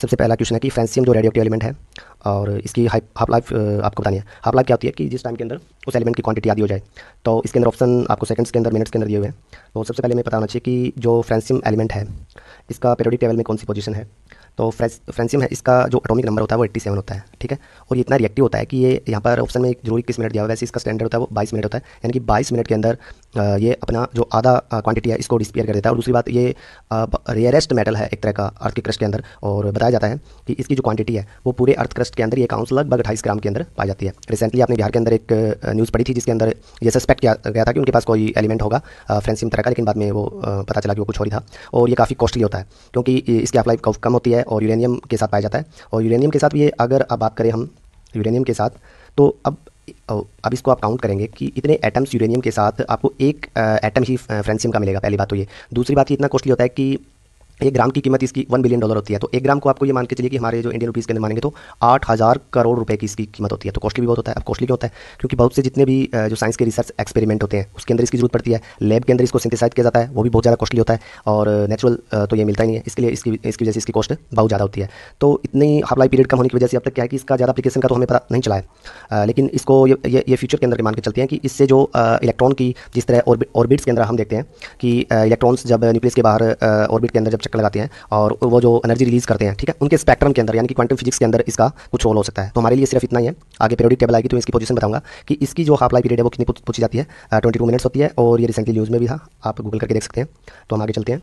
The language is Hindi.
सबसे पहला क्वेश्चन है कि फ्रेंसियम जो रेडियोएक्टिव एलिमेंट है और इसकी हाफ लाइफ आपको बतानी है। हाफ लाइफ क्या होती है कि जिस टाइम के अंदर उस एलिमेंट की क्वांटिटी आदि हो जाए। तो इसके अंदर ऑप्शन आपको सेकंड्स के अंदर, मिनट्स के अंदर दिए हुए हैं। तो सबसे पहले हमें पता होना चाहिए कि जो फ्रेंसियम एलिमेंट है इसका पीरियोडिक टेबल में कौन सी पोजीशन है। तो फ्रेंसियम है, इसका जो एटॉमिक नंबर होता है वो 87 होता है, ठीक है। और ये इतना रिएक्टिव होता है कि ये यहाँ पर ऑप्शन में एक जरूरी 21 मिनट दिया हुआ है, वैसे इसका स्टैंडर्ड होता है वो 22 मिनट होता है। यानी कि 22 मिनट के अंदर ये अपना जो आधा क्वांटिटी है इसको डिस्पियर कर देता है। और दूसरी बात, ये रेयरेस्ट मेटल है एक तरह का अर्थ के क्रस्ट के अंदर, और बताया जाता है कि इसकी जो क्वांटिटी है वो पूरे अर्थ क्रस्ट के अंदर ये काउंस लगभग 28 ग्राम के अंदर पाई जाती है। रिसेंटली आपने बिहार के अंदर एक न्यूज़ पढ़ी थी जिसके अंदर ये सस्पेक्ट किया गया था कि उनके पास कोई एलिमेंट होगा फ्रेंसियम तरह का, लेकिन बाद में वो पता चला कि वो कुछ और ही था। और ये काफ़ी कॉस्टली होता है क्योंकि इसकी हाफ लाइफ कम होती है और यूरेनियम के साथ पाया जाता है। और यूरेनियम के साथ भी ये, अगर अब बात करें हम यूरेनियम के साथ, तो अब इसको आप काउंट करेंगे कि इतने एटम्स यूरेनियम के साथ आपको एक एटम ही फ्रेंसियम का मिलेगा। पहली बात तो ये। दूसरी बात, ये इतना कॉस्टली होता है कि एक ग्राम की कीमत इसकी $1 बिलियन होती है। तो एक ग्राम को आपको ये मान के चलिए कि हमारे जो इंडियन रुपीज़ के अंदर मानेंगे तो 8,000 करोड़ रुपए की इसकी कीमत होती है। तो कॉस्टली भी बहुत होता है। अब कॉस्टली क्यों होता है? क्योंकि बहुत से जितने भी जो साइंस के रिसर्च एक्सपेरिमेंट होते हैं उसके अंदर इसकी जरूरत पड़ती है। लैब के अंदर इसको सिंथेसाइज किया जाता है, वो भी बहुत ज़्यादा कॉस्टली होता है। और नेचुरल तो ये मिलता ही नहीं है, इसके लिए इसकी वजह से इसकी कॉस्ट बहुत ज़्यादा होती है। तो इतनी हाफ लाइफ पीरियड कम होने की वजह से अब तक क्या है कि इसका ज़्यादा एप्लीकेशन का तो हमें पता नहीं चला है। लेकिन इसको ये फ्यूचर के अंदर मान के चलते हैं कि इससे जो इलेक्ट्रॉन की जिस तरह ऑर्बिट्स के अंदर हम देखते हैं कि इलेक्ट्रॉन्स जब न्यूक्लियस के बाहर ऑर्बिट के अंदर जब चक्कर लगाते हैं और वो जो एनर्जी रिलीज करते हैं, ठीक है, उनके स्पेक्ट्रम के अंदर यानी कि क्वांटम फिजिक्स के अंदर इसका कुछ रोल हो सकता है। तो हमारे लिए सिर्फ इतना ही है। आगे पीरियोडिक टेबल आएगी तो इसकी पोजीशन बताऊंगा कि इसकी जो हाफ लाइफ पीरियड है वो कितनी पूछी जाती है। 22 मिनट्स होती है और ये रिसेंटली न्यूज़ में भी था, आप गूगल करके देख सकते हैं। तो हम आगे चलते हैं।